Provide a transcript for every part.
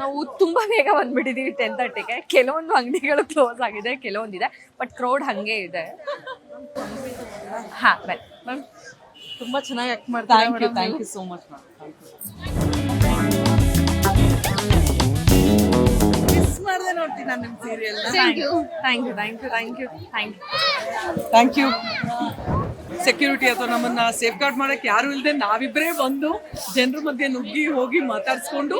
ನಾವು ತುಂಬಾ ಬೇಗ ಬಂದ್ಬಿಟ್ಟಿದೀವಿ 10:30ಗೆ. ಕೆಲವೊಂದು ಅಂಗಡಿಗಳು ಕ್ಲೋಸ್ ಆಗಿದೆ, ಕೆಲವೊಂದಿದೆ, ಬಟ್ ಕ್ರೌಡ್ ಹಂಗೆ ಇದೆ. ಹಾ ಬೈ ಮ್ಯಾಮ್, ತುಂಬಾ ಚೆನ್ನಾಗಿ ಆಕ್ಟ್ ಮಾಡ್ತಾರೆ. Thank you so much ma'am. Miss ಮಾಡದೆ ನೋಡ್ತೀನಿ ನಾನು ನಿಮ್ಮ ಸೀರಿಯಲ್. Thank you. ಸೆಕ್ಯೂರಿಟಿ ಅಥವಾ ನಮ್ಮನ್ನ ಸೇಫ್ ಗಾರ್ಡ್ ಮಾಡಕ್ಕೆ ಯಾರು ಇಲ್ಲದೆ ನಾವಿಬ್ಬರೇ ಬಂದು ಜನರ ಮಧ್ಯೆ ನುಗ್ಗಿ ಹೋಗಿ ಮಾತಾಡ್ಸ್ಕೊಂಡು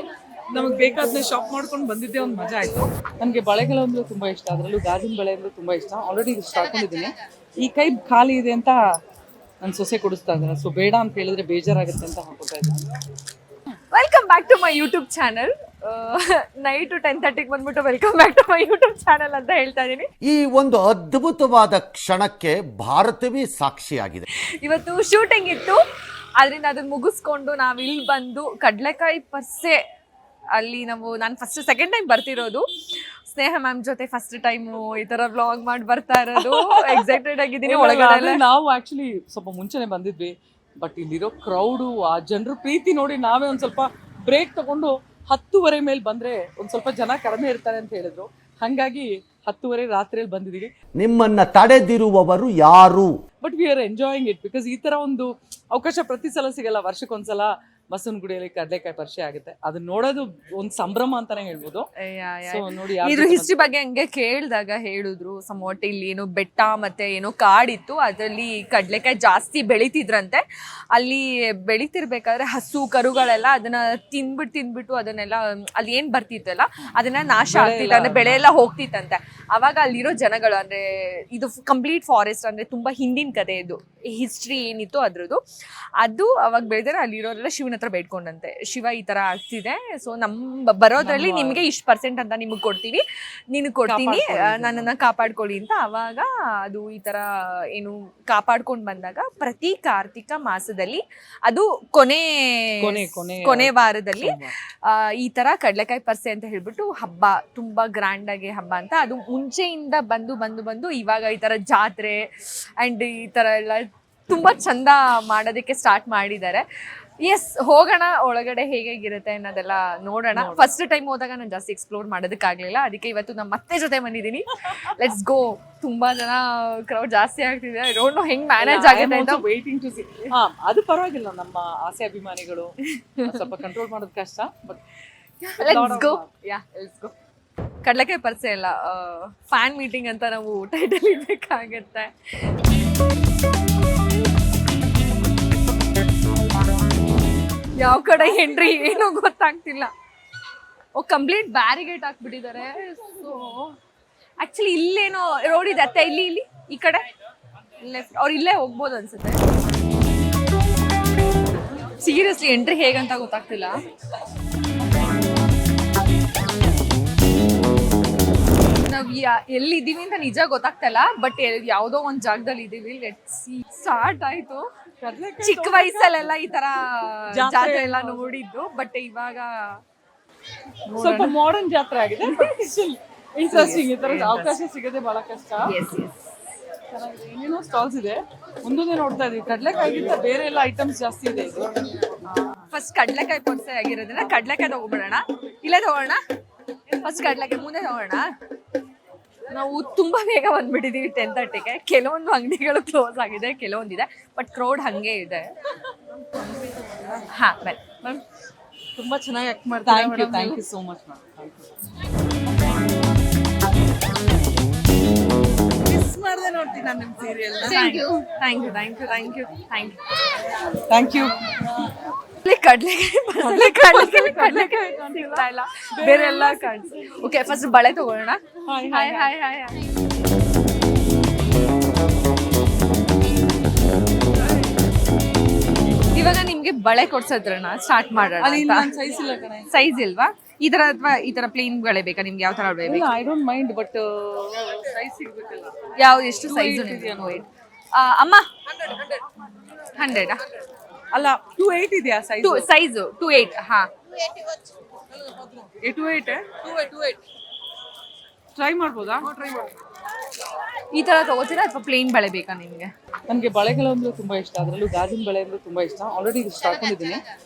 ನಮಗೆ ಬೇಕಾದನ್ನ ಶಾಪ್ ಮಾಡ್ಕೊಂಡು ಬಂದಿದ್ದೆ ಒಂದು ಮಜಾ ಆಯಿತು. ನನಗೆ ಬಳೆಗಳು ಅಂದ್ರೆ ತುಂಬ ಇಷ್ಟ, ಅದರಲ್ಲೂ ಗಾಜಿನ ಬಳೆ ಅಂದ್ರೆ ತುಂಬ ಇಷ್ಟ. ಆಲ್ರೆಡಿ ಇಷ್ಟು ಹಾಕೊಂಡಿದ್ದೀನಿ. ಈ ಕೈ ಖಾಲಿ ಇದೆ ಅಂತ ನನ್ನ ಸೊಸೆ ಕೊಡಿಸ್ತಾ ಇದ್ದಾರೆ, ಸೊ ಬೇಡ ಅಂತ ಹೇಳಿದ್ರೆ ಬೇಜಾರಾಗುತ್ತೆ ಅಂತ ಹಾಕೋತಾ ಇದ್ದೀನಿ. Welcome back to my YouTube channel. Night 10:30ಗೆ ಬಂದ್ಬಿಟ್ಟು welcome back to my YouTube channel ಅಂತ ಹೇಳ್ತಾ ಇದ್ದೀನಿ. ಈ ಒಂದು ಅದ್ಭುತವಾದ ಕ್ಷಣಕ್ಕೆ ಭಾರತವೇ ಸಾಕ್ಷಿಯಾಗಿದೆ. ಇವತ್ತು ಶೂಟಿಂಗ್ ಇತ್ತು, ಅದರಿಂದ ಅದನ್ನ ಮುಗಿಸ್ಕೊಂಡು ನಾವು ಇಲ್ಲಿ ಬಂದು ಕಡಲೆಕಾಯಿ ಪರ್ಸೆ ಅಲ್ಲಿ ನಾನು ಸೆಕೆಂಡ್ ಟೈಮ್ ಬರ್ತಿರೋದು. ಸ್ನೇಹ ಮ್ಯಾಮ್ ಜೊತೆ ಫಸ್ಟ್ ಟೈಮು ಈ ತರ ವ್ಲಾಗ್ ಮಾಡಿ ಬರ್ತಾ ಇರೋದು. ಎಕ್ಸೈಟೆಡ್ ಆಗಿದ್ದೀನಿ. ಒಳಗಡೆ ನಾವು ಆಕ್ಚುಲಿ ಸ್ವಲ್ಪ ಮುಂಚೆನೆ ಬಂದಿದ್ವಿ, ಬಟ್ ಇಲ್ಲಿರೋ ಕ್ರೌಡು, ಆ ಜನರ ಪ್ರೀತಿ ನೋಡಿ ನಾವೇ ಒಂದ್ ಸ್ವಲ್ಪ ಬ್ರೇಕ್ ತಗೊಂಡು 10:30 ಮೇಲೆ ಬಂದ್ರೆ ಒಂದ್ ಸ್ವಲ್ಪ ಜನ ಕಡಿಮೆ ಇರ್ತಾರೆ ಅಂತ ಹೇಳಿದ್ರು. ಹಂಗಾಗಿ 10:30 ರಾತ್ರಿಯಲ್ಲಿ ಬಂದಿದ್ದೀವಿ. ನಿಮ್ಮನ್ನ ತಡೆದಿರುವವರು ಯಾರು? But we are enjoying it because ಈ ತರ ಒಂದು ಅವಕಾಶ ಪ್ರತಿ ಸಲ ಸಿಗಲ್ಲ. ವರ್ಷಕ್ಕೊಂದ್ಸಲ ಬಸವನಗುಡಿಯಲ್ಲಿ ಕಡಲೆಕಾಯಿ ಪರಿಚಯ ಆಗುತ್ತೆ, ಅದನ್ನ ನೋಡೋದು ಒಂದು ಸಂಭ್ರಮ ಅಂತಾನೆ ಹೇಳ್ಬೋದು. ನೋಡಿ ಇದ್ರ ಹಿಸ್ಟ್ರಿ ಬಗ್ಗೆ ಹಂಗೆ ಕೇಳಿದಾಗ ಹೇಳಿದ್ರು, ಸಮೋಟ್ ಇಲ್ಲಿ ಏನೋ ಬೆಟ್ಟ ಮತ್ತೆ ಏನೋ ಕಾಡಿತ್ತು, ಅದರಲ್ಲಿ ಕಡಲೆಕಾಯಿ ಜಾಸ್ತಿ ಬೆಳಿತಿದ್ರಂತೆ. ಅಲ್ಲಿ ಬೆಳಿತಿರ್ಬೇಕಾದ್ರೆ ಹಸು ಕರುಗಳೆಲ್ಲ ಅದನ್ನ ತಿನ್ಬಿಟ್ಟು ಅದನ್ನೆಲ್ಲ ಅಲ್ಲಿ ಏನ್ ಬರ್ತಿತ್ತಲ್ಲ ಅದನ್ನ ನಾಶ ಆಗ್ತಿತ್ತು, ಅಂದ್ರೆ ಬೆಳೆ ಎಲ್ಲ ಹೋಗ್ತಿತ್ತಂತೆ. ಅವಾಗ ಅಲ್ಲಿರೋ ಜನಗಳು, ಅಂದ್ರೆ ಇದು ಕಂಪ್ಲೀಟ್ ಫಾರೆಸ್ಟ್, ಅಂದ್ರೆ ತುಂಬಾ ಹಿಂದಿನ ಕತೆ, ಇದು ಹಿಸ್ಟ್ರಿ ಏನಿತ್ತು ಅದ್ರದ್ದು. ಅದು ಅವಾಗ ಬೆಳೆದ್ರೆ ಅಲ್ಲಿರೋರೆಲ್ಲ ಶಿವನ ಹತ್ರ ಬೇಡ್ಕೊಂಡಂತೆ, ಶಿವ ಈ ತರ ಆಗ್ತಿದೆ, ಸೊ ಬರೋದ್ರಲ್ಲಿ ನಿಮ್ಗೆ ಇಷ್ಟು % ಅಂತ ನಿಮಗ್ ಕೊಡ್ತೀನಿ, ನಿನಗ್ ಕೊಡ್ತೀನಿ, ನನ್ನನ್ನ ಕಾಪಾಡ್ಕೊಳ್ಳಿ ಅಂತ. ಅವಾಗ ಅದು ಈ ತರ ಏನು ಕಾಪಾಡ್ಕೊಂಡ್ ಬಂದಾಗ ಪ್ರತಿ ಕಾರ್ತಿಕ ಮಾಸದಲ್ಲಿ ಅದು ಕೊನೆ ವಾರದಲ್ಲಿ ಈ ತರ ಕಡಲೆಕಾಯಿ ಪರ್ಸೆ ಅಂತ ಹೇಳ್ಬಿಟ್ಟು ಹಬ್ಬ, ತುಂಬಾ ಗ್ರ್ಯಾಂಡ್ ಆಗಿ ಹಬ್ಬ ಅಂತ. ಅದು ಮುಂಚೆಯಿಂದ ಬಂದು ಇವಾಗ ಈ ತರ ಜಾತ್ರೆ ಅಂಡ್ ಈ ತರ ಎಲ್ಲ ತುಂಬಾ ಚಂದ ಮಾಡೋದಕ್ಕೆ ಸ್ಟಾರ್ಟ್ ಮಾಡಿದ್ದಾರೆ. ಎಸ್, ಹೋಗೋಣ ಒಳಗಡೆ ಹೇಗಿರುತ್ತೆ ಅನ್ನೋದೆಲ್ಲ ನೋಡೋಣ. ಫಸ್ಟ್ ಟೈಮ್ ಹೋದಾಗ ನಾನು ಜಾಸ್ತಿ ಎಕ್ಸ್ಪ್ಲೋರ್ ಮಾಡೋದಕ್ಕಾಗಲಿಲ್ಲ, ಅದಕ್ಕೆ ಇವತ್ತು ನಮ್ಮ ಮತ್ತೆ ಜೊತೆ ಬಂದಿದ್ದೀನಿ. Let's go. ತುಂಬಾ ಜನ ಕ್ರೌಡ್ ಜಾಸ್ತಿ ಆಗ್ತಿದೆ, ಐ ಡೋಂಟ್ ನೋ ಹೆಂಗ್ ಮ್ಯಾನೇಜ್ ಆಗುತ್ತೆ ಅಂತ ವೇಟಿಂಗ್ ಟು ಸಿ. ಅದು ಪರವಾಗಿಲ್ಲ, ನಮ್ಮ ಆಸೆ ಅಭಿಮಾನಿಗಳು ಸ್ವಲ್ಪ ಕಂಟ್ರೋಲ್ ಮಾಡೋದು ಕಷ್ಟ, but let's go. Let's go. ಕಡಲೆಕಾಯಿ ಪರ್ಸೆ ಎಲ್ಲ ಫ್ಯಾನ್ ಮೀಟಿಂಗ್ ಅಂತ ನಾವು ಟೈಟಲ್ ಇಡಬೇಕಾಗತ್ತೆ. ಯಾವ ಕಡೆ ಎಂಟ್ರಿ ಏನೂ ಗೊತ್ತಾಗ್ತಿಲ್ಲ. ಕಂಪ್ಲೀಟ್ ಬ್ಯಾರಿಗೇಟ್ ಹಾಕ್ಬಿಟ್ಟಿದ್ದಾರೆ. ಸೊ ಆಕ್ಚುಲಿ ಇಲ್ಲೇನೋ ರೋಡ್ ಇದೆ ಅತ್ತೆ, ಇಲ್ಲಿ ಈ ಕಡೆ ಲೆಫ್ಟ್, ಅವ್ರು ಇಲ್ಲೇ ಹೋಗ್ಬೋದು ಅನ್ಸುತ್ತೆ. ಸೀರಿಯಸ್ಲಿ ಎಂಟ್ರಿ ಹೇಗಂತ ಗೊತ್ತಾಗ್ತಿಲ್ಲ. ನಾವ್ ಎಲ್ಲಿದ್ದೀವಿ ಅಂತ ನಿಜ ಗೊತ್ತಾಗ್ತಲ್ಲ, ಬಟ್ ಯಾವ್ದೋ ಒಂದ್ ಜಾಗದಲ್ಲಿ ಇದೀವಿ. Let's see. ಸ್ಟಾರ್ಟ್ ಆಯ್ತು. ಚಿಕ್ಕ ವಯಸ್ಸಲ್ಲೆಲ್ಲ ಈ ತರ ಜಾತ್ರೆ ಎಲ್ಲ ನೋಡಿದ್ದು, ಬಟ್ ಇವಾಗ ಸ್ವಲ್ಪ ಮಾಡರ್ನ್ ಜಾತ್ರೆ ಆಗಿದೆ. ಇಂಟ್ರೆಸ್ಟಿಂಗ್, ಈ ತರ ಅವಕಾಶ ಸಿಗದೆ ಬಹಳ ಕಷ್ಟ. ಏನೇನೋ ಸ್ಟಾಲ್ಸ್ ಇದೆ, ಒಂದೊಂದೇ ನೋಡ್ತಾ ಇದೀವಿ. ಕಡಲೆಕಾಯಿಗಿಂತ ಬೇರೆ ಎಲ್ಲ ಐಟಮ್ಸ್ ಜಾಸ್ತಿ ಇದೆ. ಇದು ಫಸ್ಟ್ ಕಡಲೆಕಾಯಿ ಪರ್ಸೆ ಆಗಿರೋದ್ರಿಂದ ಕಡಲೆಕಾಯಿ ತಗೊಂಡ್ಬಿಡೋಣ. ಇಲ್ಲೇ ತಗೋಣ. ಫಸ್ಟ್ ಕಡಲೆಕಾಯಿ ಮುಂದೆ ತಗೋಣ. ನಾವು ತುಂಬಾ ಬೇಗ ಬಂದ್ಬಿಟ್ಟಿದೀವಿ 10:30ಗೆ. ಕೆಲವೊಂದು ಅಂಗಡಿಗಳು ಕ್ಲೋಸ್ ಆಗಿದೆ, ಕೆಲವೊಂದಿದೆ, ಬಟ್ ಕ್ರೌಡ್ ಹಂಗೆ ಇದೆ. ಹಾ ಬೈ ಮ್ಯಾಮ್, ತುಂಬಾ ಚೆನ್ನಾಗಿ ಆಕ್ಟ್ ಮಾಡ್ತಾರೆ. Thank you so much ma'am. Miss ಮಾಡದೆ ನೋಡ್ತೀನಿ ನಾನು ನಿಮ್ಮ ಸೀರಿಯಲ್. Thank you. ಕಡಲೆಕಾಯಿ ಸಿಗ್ತಾ ಇಲ್ಲ, ಬೇರೆ ಎಲ್ಲ ಕಾಣಿಸ್. ಓಕೆ, ಫಸ್ಟ್ ಬಳೆ ತಗೊಳ್ಳೋಣ. ಹಾಯ್. ಇವಾಗ ನಿಮ್ಗೆ ಬಳೆ ಕೊಡ್ಸೋದ್ರನ್ನ ಸ್ಟಾರ್ಟ್ ಮಾಡೋಣ. ಸೈಜ್ ಇಲ್ವಾ ಈ ತರ, ಅಥವಾ ಈ ತರ ಪ್ಲೇನ್ ಬಳೆ ಬೇಕಾ ನಿಮ್ಗೆ? ಯಾವ ತರ ಬೇಕು? I don't mind, but size ಸಿಗ್ಬೇಕಲ್ಲ. ಎಷ್ಟು ಸೈಜ್ ಅಮ್ಮ? 100 ಅಲ್ಲ, 2.8 ಇದೆಯಾ ಸೈಜ್? ಸೈಜ್ 2.8. ಹಾ, 2.8 ಟ್ರೈ ಮಾಡ್ಬೋದಾ? ಟ್ರೈ ಮಾಡಿ. ಈ ತರ ತಗೋತೀರಾ ಅಥವಾ ಪ್ಲೇನ್ ಬಳೆ ಬೇಕಾ ನಿಮ್ಗೆ? ನನಗೆ ಬಳೆಗಳು ಅಂದ್ರೆ ತುಂಬಾ ಇಷ್ಟ, ಅದರಲ್ಲೂ ಗಾಜಿನ ಬಳೆ ಅಂದ್ರೆ ತುಂಬಾ ಇಷ್ಟ. ಆಲ್ರೆಡಿ ಇಷ್ಟು ಹಾಕೊಂಡಿದ್ದೀನಿ.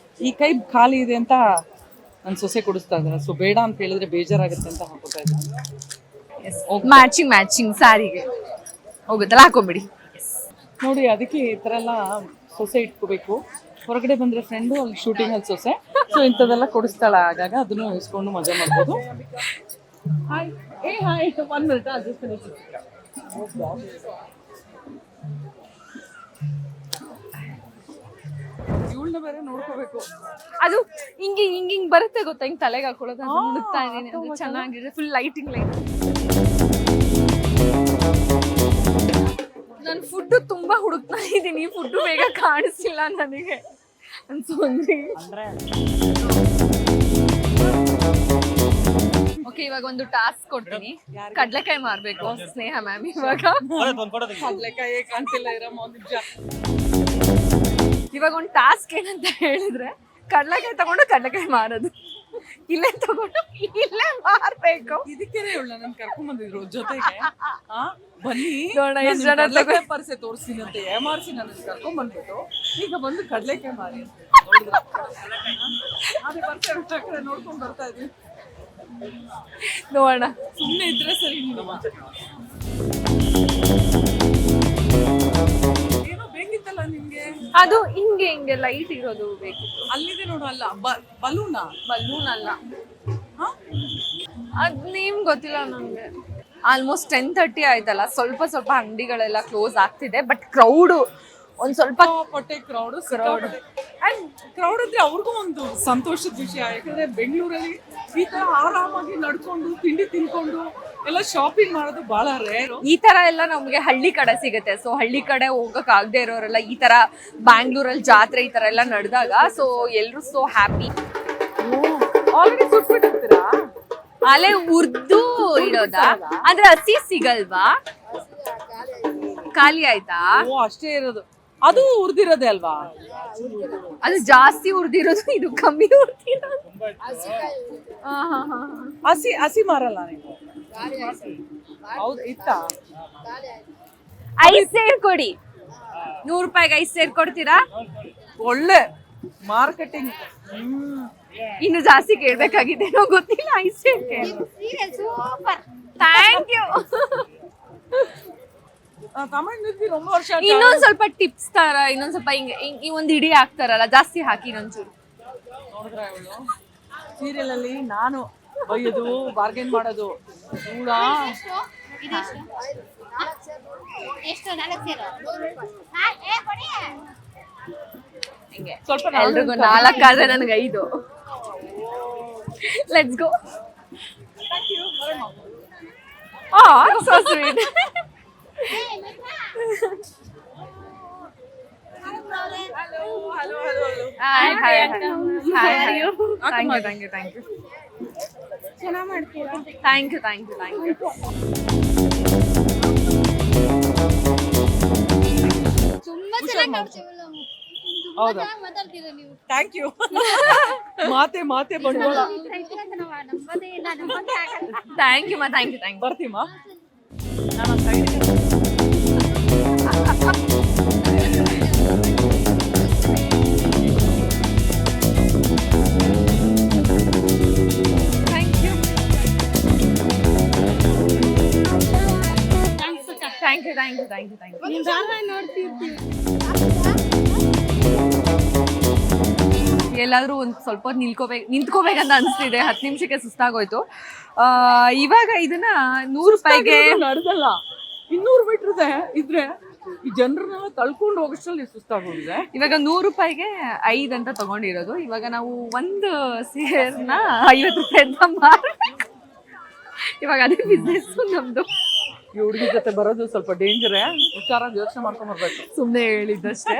ಈ ಕೈ ಖಾಲಿ ಇದೆ ಅಂತ ನನ್ನ ಸೊಸೆ ಕೊಡಿಸ್ತಾ ಇದ್ದಾರೆ, ಸೊ ಬೇಡ ಅಂತ ಹೇಳಿದ್ರೆ ಬೇಜಾರಾಗುತ್ತೆ ಅಂತ ಹಾಕೋತಾ ಇದ್ದೀನಿ. ಮ್ಯಾಚಿಂಗ್ ಸ್ಯಾರಿಗೆ ಹೋಗುತ್ತಲ್ಲ, ಹಾಕೊಂಬಿಡಿ. ನೋಡಿ, ಅದಕ್ಕೆ ಈ ಥರ ಎಲ್ಲ ಸೊಸೆ ಇಟ್ಕೋಬೇಕು. ಹೊರಗಡೆ ಬಂದ್ರೆ ಫ್ರೆಂಡು, ಅಲ್ಲಿ ಶೂಟಿಂಗ್ ಅಲ್ಲಿ ಸೊಸೆ, ಸೊ ಇಂಥದ್ದೆಲ್ಲ ಕೊಡಿಸ್ತಾಳೆ. ಆಗಾಗ ಅದನ್ನು ಇಸ್ಕೊಂಡು ಮಜಾ ಮಾಡ್ಬೋದು. ಹಾಯ್, ಏ hi, 1 minute just finish it. ಇವಳನ್ನ ಬೇರೆ ನೋಡ್ಕೋಬೇಕು. ಅದು ಹಿಂಗ್ ಬರುತ್ತೆ ಗೊತ್ತಾ, ಹಿಂಗ್ ತಲೆಗೆ ಹಾಕೊಳ್ಳೋದು. ಅದು ಹುಡುಕ್ತಾ ಇದೀನಿ, ಅದು ಚೆನ್ನಾಗಿದೆ. Full lighting. ನಾನು ಫುಡ್ ತುಂಬಾ ಹುಡುಕ್ತಾ ಇದ್ದೀನಿ, ಫುಡ್ ಬೇಗ ಕಾಣಿಸಿಲ್ಲ ನನಗೆ ಅನ್ಸೋದ್ರಿ. ಓಕೆ, ಇವಾಗ ಒಂದು ಟಾಸ್ಕ್ ಕೊಡ್ತೀನಿ. ಕಡ್ಲೆಕಾಯಿ ಮಾರ್ಬೇಕು ಸ್ನೇಹ ಮ್ಯಾಮ್. ಇವಾಗ ಕಡ್ಲೆಕಾಯಿ ಕಾಣ್ತಿಲ್ಲ ಇರಮ್ಮ, ನಿಜ. ಇವಾಗ ಒಂದು ಟಾಸ್ಕ್ ಏನಂತ ಹೇಳಿದ್ರೆ, ಕಡ್ಲೆಕಾಯಿ ತಗೊಂಡು ಕಡ್ಲೆಕಾಯಿ ಮಾರೋದು. ಇಲ್ಲೇ ತಗೊಂಡು ಇಲ್ಲೇ ಮಾರ್ಬೇಕು. ಇದಕ್ಕೇನೆ ಇವಳು ನನ್ನ ಕರ್ಕೊಂಡ್ ಬಂದಿದ್ರು ಜೊತೆಗೆ. ಬನ್ನಿ ನೋಡೋಣ ಎಷ್ಟು ಜನ ಪರ್ಸೆ ತೋರಿಸ್ತೀನಿ ಅಂತ ಏಮಾರಿಸಿ ನನ್ನ ಕರ್ಕೊಂಡ್ ಬಂದ್ಬಿಟ್ಟು ಈಗ ಬಂದು ಕಡ್ಲೆಕಾಯಿ ಮಾರಿ ಅದೇ ಪರ್ಸೆ ನೋಡ್ಕೊಂಡ್ ಬರ್ತಾ ಇದೀವಿ. ನೋಡೋಣ, ಸುಮ್ಮನೆ ಇದ್ರೆ ಸರಿ. ಏನೋ ಬೇಕಿತ್ತಲ್ಲ ನಿಮ್ಗೆ? ಅದು ಹಿಂಗೆ ಲೈಟ್ ಇರೋದು ಬೇಕಿತ್ತು. ಅಲ್ಲಿದೆ ನೋಡು, ಅಲ್ಲ ಬಲೂನ್ ಅಲ್ಲ, ಅದ್ ನಿಮ್ಗೆ ಗೊತ್ತಿಲ್ಲ ನನಗೆ. ಆಲ್ಮೋಸ್ಟ್ 10:30 ಆಯ್ತಲ್ಲ, ಸ್ವಲ್ಪ ಅಂಗಡಿಗಳೆಲ್ಲ ಕ್ಲೋಸ್ ಆಗ್ತಿದೆ. ಬಟ್ ಕ್ರೌಡು ಒಂದ್ ಸ್ವಲ್ಪ ಪಟ್ಟೆ ಕ್ರೌಡ್ ಅಂಡ್ ಕ್ರೌಡ್ ಅಂದ್ರೆ ಅವ್ರಿಗೂ ಒಂದು ಸಂತೋಷದ ವಿಷಯ. ಯಾಕಂದ್ರೆ ಬೆಂಗಳೂರಲ್ಲಿ ಈ ತರ ಆರಾಮಾಗಿ ನಡ್ಕೊಂಡು ತಿಂಡಿ ತಿನ್ಕೊಂಡು ಎಲ್ಲ ಶಾಪಿಂಗ್ ಮಾಡೋದು ಬಹಳ ರೇರ್. ಈ ತರ ಎಲ್ಲ ನಮ್ಗೆ ಹಳ್ಳಿ ಕಡೆ ಸಿಗುತ್ತೆ. ಸೊ ಹಳ್ಳಿ ಕಡೆ ಹೋಗಕ್ ಆಗದೆ ಇರೋರೆಲ್ಲ ಈ ತರ ಬ್ಯಾಂಗ್ಳೂರಲ್ಲಿ ಜಾತ್ರೆ ಈ ತರ ಎಲ್ಲ ನಡೆದಾಗ ಸೊ ಎಲ್ರು ಸೋ ಹ್ಯಾಪಿ. ಆಲ್ರೆಡಿ ಸುಟ್ಬಿಟ್ಟಿರ್ತೀರಾ? ಅಲೆ ಉರ್ದು ಇಡೋದಾ? ಅಂದ್ರೆ ಹಸಿ ಸಿಗಲ್ವಾ? ಖಾಲಿ ಆಯ್ತಾ? ಓ, ಅಷ್ಟೇ ಇರೋದು. ಅದು ಉರ್ದಿರೋದೇ ಅಲ್ವಾ? ಅದು ಜಾಸ್ತಿ ಉರ್ದಿರೋದು, ಇದು ಕಮ್ಮಿ ಉರ್ದಿರೋದು. ಹಸಿ ಮಾರಲ್ಲ ನೀವು? ಹೌದು, ಇತ್ತ ಐಸ್ ಸೇರ್ ಕೊಡಿ. 100 ರೂಪಾಯಿಗೆ 5 ಸೇರ್ ಕೊಡ್ತೀರಾ? ಒಳ್ಳೆ ಮಾರ್ಕೆಟಿಂಗ್. ಇನ್ನು ಜಾಸ್ತಿ ಕೇಳ್ಬೇಕಾಗಿದ್ದೇನೋ ಗೊತ್ತಿಲ್ಲ. 5 ಸೇರ್ ಕೇಳಿ. Thank you. ரொம்ப ವರ್ಷ ಇನ್ನೊಂದ್ ಸ್ವಲ್ಪ ಟಿಪ್ಸ್ ತರ, ಇನ್ನೊಂದ್ ಸ್ವಲ್ಪ ಹಿಂಗ್ ಒಂದ್ ಇಡಿ ಹಾಕ್ತಾರಲ್ಲ, ಜಾಸ್ತಿ ಹಾಕಿ ಇನ್ನೊಂಚೂರು. ನೋಡಿದ್ರ ಇವಳು ಸೀರಿಯಲ್ ಅಲ್ಲಿ ನಾನು ಬೈಯೋದು, ಬಾರ್ಗೇನ್ ಮಾಡೋದು. ಸ್ವಲ್ಪ ಎಲ್ರಿಗೂ 4 ಆದ್ರೆ ನನಗೆ 5. Let's go. So sweet. Hi. Thank you. ಚೆನ್ನಾಗಿ ಮಾಡ್ತೀರಾ? Thank you. ತುಂಬಾ ಚೆನ್ನಾಗಿ ನೋಡ್ತೀವಲ್ಲ, ಹೌದಾ? ಮಾತಾಡ್ತೀರಾ ನೀವು? Thank you. ಮಾತೆ ಬಂಡವಾಳ. ನಂಬದೇ ಇಲ್ಲ, ನಂಬಕ್ಕೆ ಆಗಲ್ಲ. Thank you. ಬರ್ತೀಮಾ? Thank you. ನೀವು ಧಾರಾವಾಹಿ ನೋಡ್ತಿರ್ತೀವಿ. ಎಲ್ಲಾದ್ರೂ ಒಂದ್ ಸ್ವಲ್ಪ ನಿಂತ್ಕೋಬೇಕಂತ ಅನ್ಸ್ತಿದೆ. 10 ನಿಮಿಷಕ್ಕೆ ಸುಸ್ತಾಗೋಯ್ತು. ಇವಾಗ ಇದನ್ನ 100 ರೂಪಾಯಿಗೆ ನಡೆದಲ್ಲ, 200 ಮೀಟರ್ ಇದ್ರೆ ಈ ಜನರನ್ನೆಲ್ಲ ತಳ್ಕೊಂಡು ಹೋಗೋಷ್ಟರಲ್ಲಿ ಸುಸ್ತಾಗೋಗಿದೆ. ಇವಾಗ 100 ರೂಪಾಯಿಗೆ 5 ಅಂತ ತಗೊಂಡಿರೋದು. ಇವಾಗ ನಾವು ಒಂದು ಸೇರ್ನ 50 ರೂಪಾಯಿ ಅಂತ ಮಾರ್ಬೇಕು. ಇವಾಗ ಅದೇ ಬಿಸ್ನೆಸ್ ನಮ್ದು. ಈ ಹುಡುಗಿ ಜೊತೆ ಬರೋದು ಸ್ವಲ್ಪ ಡೇಂಜರೇ, ಹುಷಾರಾಗಿ ಯೋಚನೆ ಮಾಡ್ಕೊಂಡ್ ಬರ್ಬೇಕು. ಸುಮ್ನೆ ಹೇಳಿದ್ದಷ್ಟೇ.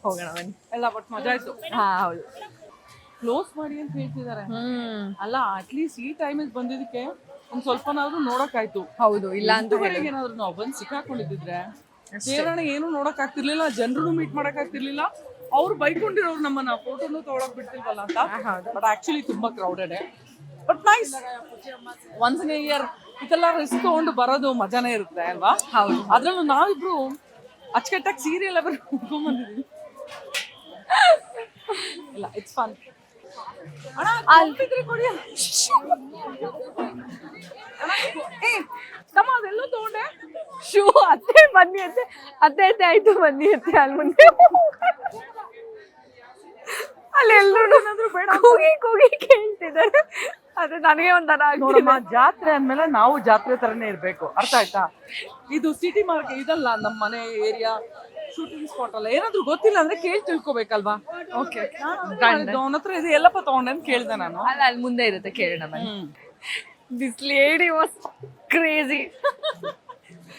ಹೋಗೋಣ ಬನ್ನಿ. ಎಲ್ಲ ಬಟ್ ಮಜಾ ಆಯ್ತು. ಹೌದು. ಕ್ಲೋಸ್ ಮಾಡಿ ಅಂತ ಹೇಳ್ತಿದ್ದಾರೆ. ಅಲ್ಲ, ಅಟ್ಲೀಸ್ಟ್ ಈ ಟೈಮಿಗೆ ಬಂದಿದ್ದಕ್ಕೆ ಒಂದ್ ಸ್ವಲ್ಪನಾದ್ರೂ ನೋಡಕ್ಕಾಯ್ತು. ಹೌದು, ಇಲ್ಲ ಅಂತ ಏನಾದ್ರು ನಾವು ಬಂದು ಸಿಕ್ಕಾಕೊಂಡಿದ್ರೆ ಸೇರಣ ಏನು ನೋಡಕ್ ಆಗ್ತಿರ್ಲಿಲ್ಲ, ಜನರು ಮೀಟ್ ಮಾಡಕ್ ಆಗ್ತಿರ್ಲಿಲ್ಲ. ಅವ್ರು ಬೈಕೊಂಡಿರೋರು ನಮ್ಮನ್ನ ಫೋಟೋನು ತಗೊಳಕ್ ಬಿಡ್ತಿಲ್ವಲ್ಲ ಅಂತ. ಬಟ್ ಆಕ್ಚುಲಿ ತುಂಬಾ crowded. But nice. Once in a year ಇದೆಲ್ಲ ರಿಸ್ಕ್ ತಗೊಂಡು ಬರೋದು ಮಜಾನೇ ಇರುತ್ತೆ ಅಲ್ವಾ? ಹೌದು. ಅದ್ರಲ್ಲೂ ನಾವಿಬ್ರು ಅಚ್ಚುಕಟ್ಟಾಗಿ ಸೀರಿಯಲ್ ಅವರು ಬಂದಿದ್ದೀವಿ. ಇಲ್ಲ, ಇಟ್ಸ್ ಫನ್. ಅಣ್ಣ ಅಲ್ತಿದ್ರೆ ಕೊಡಿ. ತಮ್ಮ ಅದೆಲ್ಲೋ ತಗೊಂಡೆ. ಶೂ ಅತ್ತೆ ಬನ್ನಿ ಅತ್ತೆ, ಅತ್ತೆ ಅತ್ತೆ ಆಯ್ತು ಬನ್ನಿ ಅತ್ತೆ ಅಲ್ಲಿ ಮುಂದೆ. ಅಲ್ಲಿ ಎಲ್ರು ಬೇಡ ಕೂಗಿ ಕೂಗಿ ಕೇಳ್ತಿದ್ದಾರೆ. ಅದು ನನಗೆ ಒಂಥರ ನೋಡಮ್ಮ, ಜಾತ್ರೆ ಅಂದ್ಮೇಲೆ ನಾವು ಜಾತ್ರೆ ತರನೇ ಇರ್ಬೇಕು, ಅರ್ಥ ಆಯ್ತಾ? ಇದು ಸಿಟಿ ಮಾರ್ಕೆಟ್ ಇದಲ್ಲ, ನಮ್ಮ ಮನೆ ಏರಿಯಾ ಶೂಟಿಂಗ್ ಸ್ಪಾಟ್ ಅಲ್ಲ. ಏನಾದ್ರು ಗೊತ್ತಿಲ್ಲ ಅಂದ್ರೆ ಕೇಳಿ ತಿಳ್ಕೊಬೇಕಲ್ವಾ? ಓಕೆ ಅವನ ಹತ್ರ ಇದು ಎಲ್ಲಪ್ಪ ತಗೊಂಡೆ ಅಂತ ಕೇಳಿದೆ ನಾನು. ಅಲ್ಲ ಅಲ್ಲಿ ಮುಂದೆ ಇರುತ್ತೆ, ಕೇಳೋಣ ಬನ್ನಿ. This lady was crazy.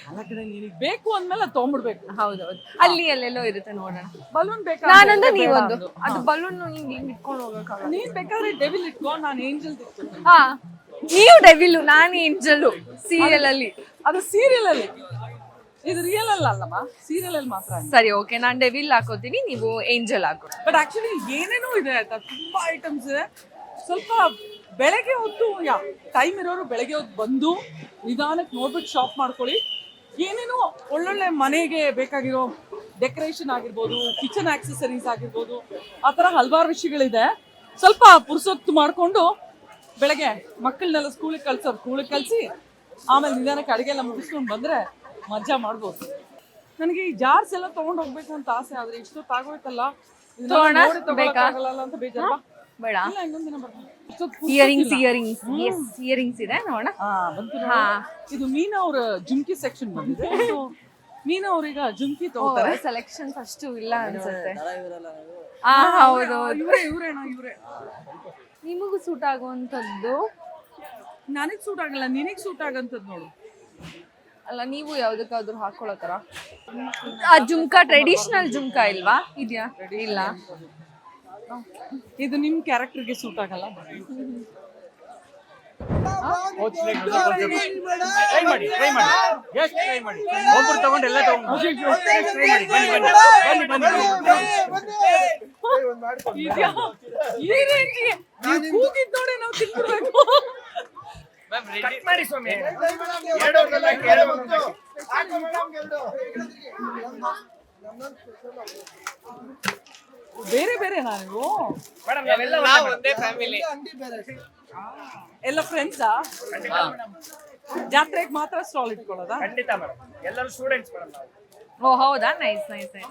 ಅಲ್ಲ ಕಡೆ, ನಿನಗೆ ಬೇಕು ಅಂದ್ಮೇಲೆ ತಗೊಂಡ್ಬಿಡ್ಬೇಕು. ಹೌದೌದು, ಅಲ್ಲಿ ಅಲ್ಲೆಲ್ಲೋ ಇರುತ್ತೆ ನೋಡೋಣ. ಬಲೂನ್ ಬೇಕಾ? ನಾನೊಂದು ನೀವೊಂದು. ಅದು ಬಲೂನ್ ಹಿಂಗೆ ಇಟ್ಕೊಂಡು ಹೋಗಕ್ಕಾಗಲ್ಲ. ನೀನ್ ಬೇಕಾದ್ರೆ ಡೆವಿಲ್ ಇಟ್ಕೊ, ನಾನು ಏಂಜಲ್ ಇಟ್ಕೊತೀನಿ. ಹಾ, ನೀವು ಡೆವಿಲ್, ನಾನು ಏಂಜಲ್ ಸೀರಿಯಲ್ ಅಲ್ಲಿ. ಅದು ಸೀರಿಯಲ್ ಅಲ್ಲಿ, ಇದು ರಿಯಲ್ ಅಲ್ಲ ಅಲ್ಲಮ್ಮ, ಸೀರಿಯಲ್ ಅಲ್ಲಿ ಮಾತ್ರ. ಸರಿ ಓಕೆ, ನಾನು ಡೆವಿಲ್ ಹಾಕೋತೀನಿ, ನೀವು ಏಂಜಲ್ ಹಾಕೋ. ಬಟ್ ಆಕ್ಚುಲಿ ಏನೇನೋ ಇದೆ ಆಯ್ತಾ, ತುಂಬಾ ಐಟಮ್ಸ್ ಇದೆ. ಸ್ವಲ್ಪ ಬೆಳಗ್ಗೆ ಹೊತ್ತು ಟೈಮ್ ಇರೋರು ಬೆಳಗ್ಗೆ ಹೊತ್ತು ಬಂದು ನಿಧಾನಕ್ಕೆ ನೋಡ್ಬಿಟ್ಟು ಶಾಪ್ ಮಾಡ್ಕೊಳ್ಳಿ. ಏನೇನೋ ಒಳ್ಳೊಳ್ಳೆ ಮನೆಗೆ ಬೇಕಾಗಿರೋ ಡೆಕೋರೇಷನ್ ಆಗಿರ್ಬೋದು, ಕಿಚನ್ ಆಕ್ಸೆಸರೀಸ್ ಆಗಿರ್ಬೋದು, ಆ ಥರ ಹಲವಾರು ವಿಷಯಗಳಿದೆ. ಸ್ವಲ್ಪ ಪುರ್ಸೊತ್ತು ಮಾಡಿಕೊಂಡು ಬೆಳಗ್ಗೆ ಮಕ್ಕಳನ್ನೆಲ್ಲ ಸ್ಕೂಲಿಗೆ ಕಳಿಸಿ ಆಮೇಲೆ ನಿಧಾನಕ್ಕೆ ಅಡುಗೆ ಎಲ್ಲ ಮುಗಿಸ್ಕೊಂಡು ಬಂದರೆ ಮಜಾ ಮಾಡ್ಬೋದು. ನನಗೆ ಈ ಜಾರ್ಸ್ ಎಲ್ಲ ತೊಗೊಂಡು ಹೋಗ್ಬೇಕು ಅಂತ ಆಸೆ, ಆದರೆ ಇಷ್ಟೊತ್ತು ಆಗೋಯ್ತಲ್ಲ, ತಗೊಳಕ್ಕಾಗಲ್ಲ ಅಂತ ಬೇಜಾರು. ಬೇಡ, ಇಲ್ಲ, ಇನ್ನೊಂದು ದಿನ ಬರ್ತೀನಿ. ಇಯರಿಂಗ್ಸ್ ಇದೆ ನೋಡೋಣ. ಇದು ಮೀನಾ ಅವ್ರ ಜುಮ್ಕಿ ಸೆಕ್ಷನ್ ಬಂದಿದೆ. ಮೀನಾ ಅವ್ರೀಗ ಜುಮ್ಕಿ ತಗೋತಾರೆ. ಸೆಲೆಕ್ಷನ್ಸ್ ಅಷ್ಟು ಇಲ್ಲ ಅನ್ಸುತ್ತೆ. ಹೌದು, ಇವ್ರೆ ನಿಮಗೂ ಸೂಟ್ ಆಗುವಂಥದ್ದು. ನನಗ್ ಸೂಟ್ ಆಗಲ್ಲ, ನಿನಗ್ ಸೂಟ್ ಆಗಂತದ್ ನೋಡು. ಅಲ್ಲ, ನೀವು ಯಾವ್ದಕ್ಕಾದ್ರೂ ಹಾಕೊಳ್ಳೋ ತರ. ಆ ಜುಮ್ಕಾ ಟ್ರೆಡಿಷನಲ್ ಜುಮ್ಕಾ ಇಲ್ವಾ? ಇದೆಯಾ? ಇಲ್ಲ. ಇದು ನಿಮ್ ಕ್ಯಾರೆಕ್ಟರ್ಗೆ ಸೂಟ್ ಆಗಲ್ಲ. ಒಬ್ರು ತಗೊಂಡು ಎಲ್ಲ ಕೂಗಿದ್ ನೋಡಿ ನಾವು ತಿಳ್ಕೊಬೇಕು. ಬೇರೆ ಬೇರೆ ನೀವು ಎಲ್ಲ ಫ್ರೆಂಡ್ಸಾ? ಜಾತ್ರೆಗೆ ಮಾತ್ರ ಸ್ಟಾಲ್ ಇಟ್ಕೊಳ್ಳೋದಾ? ಖಂಡಿತ ಮೇಡಮ್, ಎಲ್ಲರೂ ಸ್ಟೂಡೆಂಟ್ಸ್ ಮೇಡಮ್. ಓ ಹೌದಾ, ನೈಸ್ ನೈಸ್ ನೈಸ್.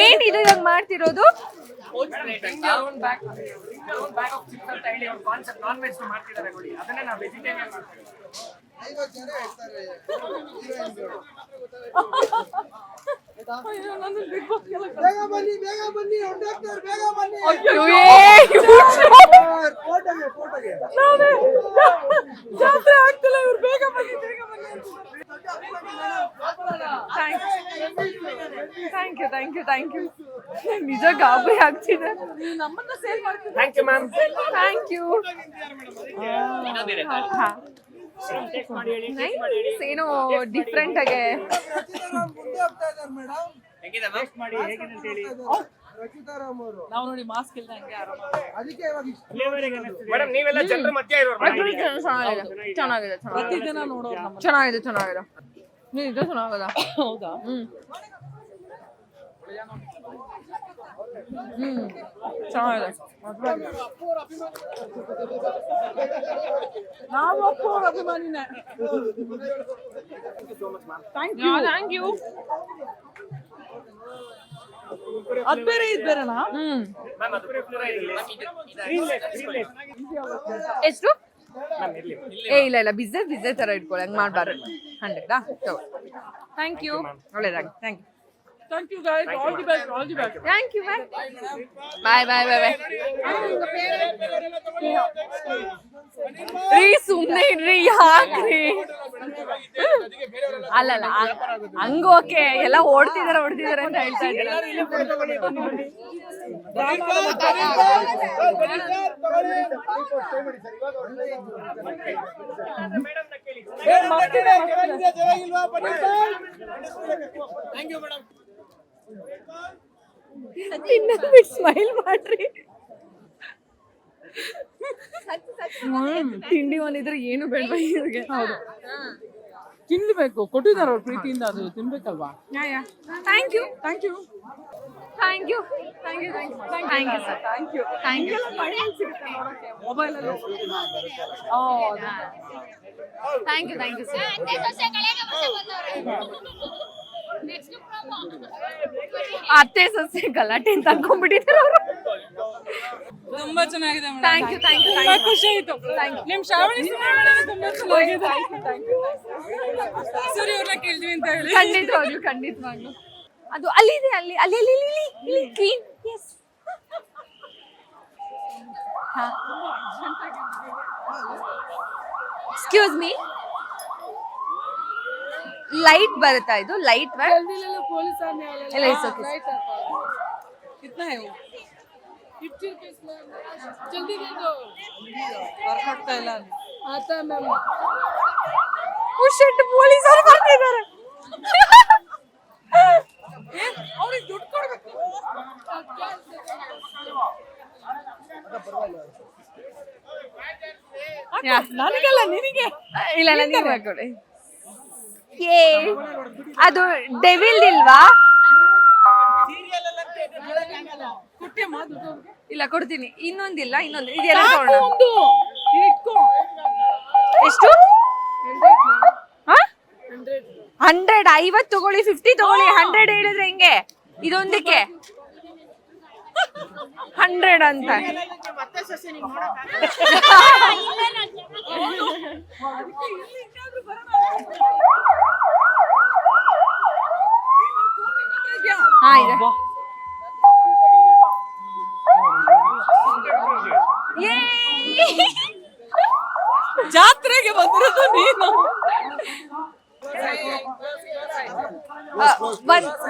ಏನ್ ಇದು ಇವಾಗ ಮಾಡ್ತಿರೋದು? ನಾನ್ ವೆಜ್ ಮಾಡ್ತಿದ್ದಾರೆ ನೋಡಿ, ಅದನ್ನೇ ನಾವು ವೆಜಿಟೇರಿಯನ್ ಮಾಡ್ತೀವಿ. ಜಾತ್ರೆ ಆಗ್ತಿಲ್ಲ, ಇವ್ರು ಬೇಗ ಬನ್ನಿ ಬೇಗ ಬನ್ನಿ. Thank you. ನಿಜ ಗಾಬರಿ ಆಗ್ತಿದೆ. ನೀವು ನಮ್ಮನ್ನ ಸೇಲ್ ಮಾಡ್ತೀವಿ. Thank you ma'am. Thank you. ಏನೋ ಡಿಫ್ರೆಂಟ್ ಆಗಿ ನಾವು ನೋಡಿ ಮಾಸ್ಕ್ ಇಲ್ಲ ಹಂಗೆ ಮೇಡಮ್, ನೀವೆಲ್ಲ ಜನರ ಮಧ್ಯ ಇರೋರು. ಚೆನ್ನಾಗಿದೆ. ಪ್ರತಿದಿನ ನೋಡೋರು ನಮ್ಮ. ಚೆನ್ನಾಗಿದೆ. ಇದು ಚೆನ್ನಾಗದ. ಹೌದಾ? ಚೆನ್ನಾಗಿದೆ. ನಾವು ಅಪ್ಪೋರ ಅಭಿಮಾನಿನೇ. Thank you. ಅದ್ ಬೇರೆ ಇದು ಬೇರೆನಾ? ಎಷ್ಟು? ಇಲ್ಲ ಬಿಸ್ನೆಸ್ ತರ ಇಟ್ಕೊಳ್ಳಿ, ಹಂಗೆ ಮಾಡಬಾರ್ದು. 100 ಥ್ಯಾಂಕ್ ಯು. ಒಳ್ಳೇದಾಗಿ. Thank you guys, all the best. Thank you. Bye. ರೀ ಸುಮ್ಮನೆ ಇಡ್ರಿ, ಯಾಕ್ರಿ? ಅಲ್ಲಲ್ಲ, ಹಂಗ ಓಕೆ, ಎಲ್ಲ ಓಡ್ತಿದಾರೆ ಅಂತ ಹೇಳ್ತಾ ಇದ್ದಾರೆ. ತಿನ್ನೋದು ಬಿಟ್ಟು ಸ್ಮೈಲ್ ಮಾಡ್ರಿ. ತಿಂಡಿ ಒಂದಿದ್ರೆ ಏನು ಬೇಡ ಇವ್ರಿಗೆ. ಹೌದು ತಿನ್ಬೇಕು, ಕೊಟ್ಟಿದ್ದಾರೆ ಅವ್ರು ಪ್ರೀತಿಯಿಂದ, ಅದು ತಿನ್ಬೇಕಲ್ವಾ. Thank you thank you thank you thank you thank you sir thank you. Thank you mobile ಅಲ್ಲಿ thank you thank you sir. ಅತ್ತೆ ಸೊಸೆ ಗಲಾಟೆ ಅಂತ ಅನ್ಕೊಂಡ್ಬಿಟ್ಟಿದ್ದಾರೆ ಅವರು. ತುಂಬಾ ಚೆನ್ನಾಗಿದೆ madam. Thank you thank you ತುಂಬಾ ಖುಷಿ ಆಯ್ತು. ನಿಮ್ ಶ್ರಾವಣಿ ಸಿನಿಮಾ ತುಂಬಾ ಚೆನ್ನಾಗಿದೆ. ಸರಿ ಅವ್ರನ್ನ ಕೇಳ್ತೀವಿ ಅಂತ ಹೇಳಿ. ಖಂಡಿತವಾಗ್ಲು ಅದು ಅಲ್ಲಿದೆ, ಅಲ್ಲಿ ಅಲ್ಲಿ ಅಲ್ಲಿ ಇಲ್ಲಿ ಇಲ್ಲಿ clean. Yes excuse me, light ಬರುತ್ತಾ ಇದು? ಲೈಟ್ पुलिस आने वाले ಇಲ್ಲ ಇಟ್ಸ್ ಓಕೆ. कितना है वो? 50 रुपीस में जल्दी दे दो. ಬರ್ಕೊಡ್ತಾ ಇಲ್ಲ आता मैम. ಓ ಶಿಟ್, ಪೊಲೀಸರು ಬರ್ತಿದ್ದಾರೆ. ಅವ್ರಿಗೆ ದುಡ್ಡು ಕೊಡ್ಬೇಕು. ನನಗಲ್ಲ ನಿನಗೆ. ಇಲ್ಲ ಇಲ್ಲ ನೀವು ಹಾಕೊಳ್ಳಿ. ಏ ಅದು ಡೆವಿಲ್ ಇಲ್ವಾ? ಕುಟ್ಟೆ ಮಾತು ಇಲ್ಲ ಕೊಡ್ತೀನಿ. ಇನ್ನೊಂದಿಲ್ಲ, ಇನ್ನೊಂದು ಇದೆಲ್ಲ ತಗೊಳ್ಳೋಣ. ಒಂದು ಇಟ್ಕೋ. ಎಷ್ಟು? 100. 50 ತಗೊಳ್ಳಿ, 50 ತಗೊಳ್ಳಿ. 100 ಹೇಳಿದ್ರೆ ಹೆಂಗೆ? ಇದೊಂದಕ್ಕೆ 100 ಅಂತ. ಹಾ ಇದೆ. ಜಾತ್ರೆಗೆ ಬಂದಿರೋದು ನೀನು.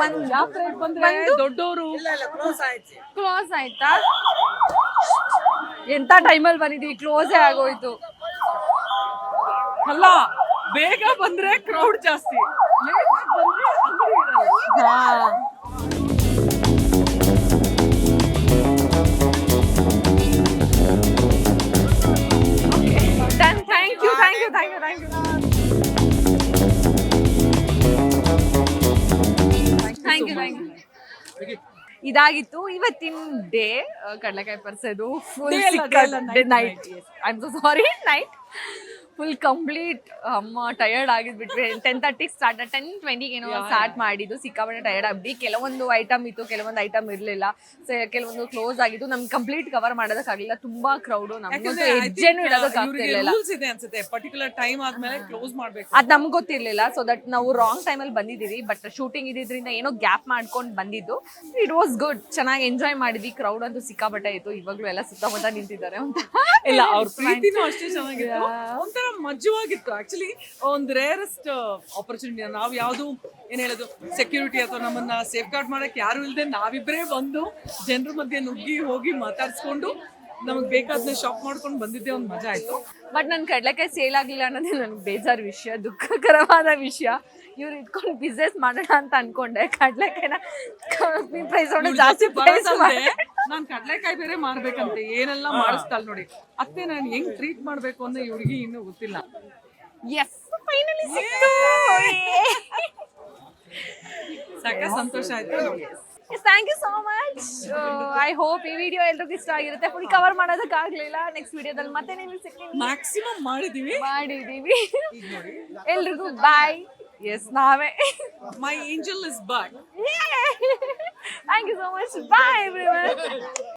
ಒಂದ್ ಜಾತ್ರೆಗೆ ಬಂದ್ರೆ ದೊಡ್ಡವರು. ಕ್ಲೋಸ್ ಆಯ್ತಾ? ಎಂತ ಟೈಮಲ್ಲಿ ಬಂದಿದೀವಿ, ಕ್ಲೋಸೇ ಆಗೋಯ್ತು. ಅಲ್ಲ, ಬೇಗ ಬಂದ್ರೆ ಕ್ರೌಡ್ ಜಾಸ್ತಿ, ಲೇಟ್ ಬಂದ್ರೆ ಅಂಗಡಿ ಇರಲ್ಲ. Done. Thank you, thank you, thank you, thank you. Thank you, thank you. ಇದಾಗಿತ್ತು ಇವತ್ತಿನ ಡೇ. ಕಡಲೆಕಾಯಿ ಪರ್ಸೋದು full night. I am so sorry, night full complete. ಅಮ್ಮ ಟಯರ್ಡ್ ಆಗಿದ್ಬಿಟ್ವಿ. 10:30 ಸ್ಟಾರ್ಟ್, 10:20 ಏನೋ ಸ್ಟಾರ್ಟ್ ಮಾಡಿದ್ದು. ಸಿಕ್ಕಾಪಟ್ಟೆ ಟಯರ್ಡ್ ಆಗ್ಬಿಟ್ಟು ಕೆಲವೊಂದು ಐಟಮ್ ಇತ್ತು, ಕೆಲವೊಂದು ಐಟಮ್ ಇರಲಿಲ್ಲ. ಸೊ ಕೆಲವೊಂದು ಕ್ಲೋಸ್ ಆಗಿದ್ದು. ನಮ್ಗೆ ಕಂಪ್ಲೀಟ್ ಕವರ್ ಮಾಡೋದಕ್ಕಾಗಲಿಲ್ಲ, ತುಂಬಾ ಕ್ರೌಡು. ನಮ್ಗಂತೂ ಹೆಜ್ಜೆನೂ ಇಡೋದಕ್ಕಾಗ್ತಿರ್ಲಿಲ್ಲ. ರೂಲ್ಸ್ ಇದೆ ಅನ್ಸುತ್ತೆ, ಪರ್ಟಿಕ್ಯುಲರ್ ಟೈಮ್ ಆದ್ಮೇಲೆ ಕ್ಲೋಸ್ ಮಾಡ್ಬೇಕು. ಅದ್ ನಮ್ಗೆ ಗೊತ್ತಿರ್ಲಿಲ್ಲ. ಸೊ ದಟ್ ನಾವು ರಾಂಗ್ ಟೈಮಲ್ಲಿ ಬಂದಿದ್ದೀವಿ. ಬಟ್ ಶೂಟಿಂಗ್ ಇದ್ದಿದ್ರಿಂದ ಏನೋ ಗ್ಯಾಪ್ ಮಾಡ್ಕೊಂಡು ಬಂದಿದ್ದು. ಇಟ್ ವಾಸ್ ಗುಡ್, ಚೆನ್ನಾಗಿ ಎಂಜಾಯ್ ಮಾಡಿದ್ವಿ. ಕ್ರೌಡ್ ಅಂತೂ ಸಿಕ್ಕಾಪಟ್ಟೆ ಇತ್ತು. ಇವಾಗ್ಲೂ ಎಲ್ಲ ಸುತ್ತಮುತ್ತ ನಿಂತಿದ್ದಾರೆ ಅಂತ. ಇಲ್ಲ, ಅವ್ರ ಪ್ರೀತಿನೂ ಅಷ್ಟೇ ಚೆನ್ನಾಗಿತ್ತು. ಒಂಥರ ಮಜವಾಗಿತ್ತು. ಆಕ್ಚುಲಿ ಒಂದು ರೇರೆಸ್ಟ್ ಆಪರ್ಚುನಿಟಿ. ನಾವು ಯಾವ್ದು ಏನ್ ಹೇಳೋದು, ಸೆಕ್ಯೂರಿಟಿ ಅಥವಾ ನಮ್ಮನ್ನ ಸೇಫ್ ಗಾರ್ಡ್ ಮಾಡಕ್ ಯಾರು ಇಲ್ಲದೆ ನಾವಿಬ್ರೇ ಬಂದು ಜನರ ಮಧ್ಯೆ ನುಗ್ಗಿ ಹೋಗಿ ಮಾತಾಡ್ಸ್ಕೊಂಡು ನಮಗ್ ಬೇಕಾದ್ನ ಶಾಪ್ ಮಾಡ್ಕೊಂಡು ಬಂದಿದ್ದೆ. ಒಂದು ಮಜಾ ಆಯ್ತು. ಬಟ್ ನನ್ ಕಡ್ಲೆಕಾಯಿ ಸೇಲ್ ಆಗ್ಲಿಲ್ಲ ಅನ್ನೋದೇ ನನ್ಗೆ ಬೇಜಾರು ವಿಷಯ, ದುಃಖಕರವಾದ ವಿಷಯ. ಇವ್ರು ಇಟ್ಕೊಂಡು ಬಿಸ್ನೆಸ್ ಮಾಡೋಣ ಅಂತ ಅನ್ಕೊಂಡೆ. ಕಡ್ಲೆಕಾಯಿನ ಪ್ರೈಸ್ ಜಾಸ್ತಿ ಪ್ರೈಸ್ ನಾನ್ ಕಡ್ಲೆಕಾಯಿ ಬೇರೆ ಮಾರ್ಬೇಕಂತೆ, ಏನೆಲ್ಲ ಮಾಡಿಸ್ತಾಲ್ ನೋಡಿ. ಅತ್ತೆ ನಾನು ಹೆಂಗ್ ಟ್ರೀಟ್ ಮಾಡ್ಬೇಕು ಅಂತ ಇವ್ರಿಗೆ ಇನ್ನೂ ಗೊತ್ತಿಲ್ಲ. ಎಸ್, ಫೈನಲಿ ಸಿಕ್ತು. ಸಾಕ ಸಂತೋಷ ಆಯ್ತು. Thank you so much. I hope ಈ ವಿಡಿಯೋ ಎಲ್ರಿಗೂ ಇಷ್ಟ ಆಗಿರುತ್ತೆ. Full cover ಮಾಡೋದಕ್ಕಾಗಲಿಲ್ಲ. ನೆಕ್ಸ್ಟ್ ವಿಡಿಯೋದಲ್ಲಿ ಮತ್ತೆ ನಿಮಗೆ ಸಿಗ್ತೀನಿ. ಮ್ಯಾಕ್ಸಿಮಮ್ ಮಾಡಿದೀವಿ. ಎಲ್ರಿಗೂ ಬಾಯ್. ಎಸ್, ನಾವೇ. My angel is back. Thank you so much. Bye everyone.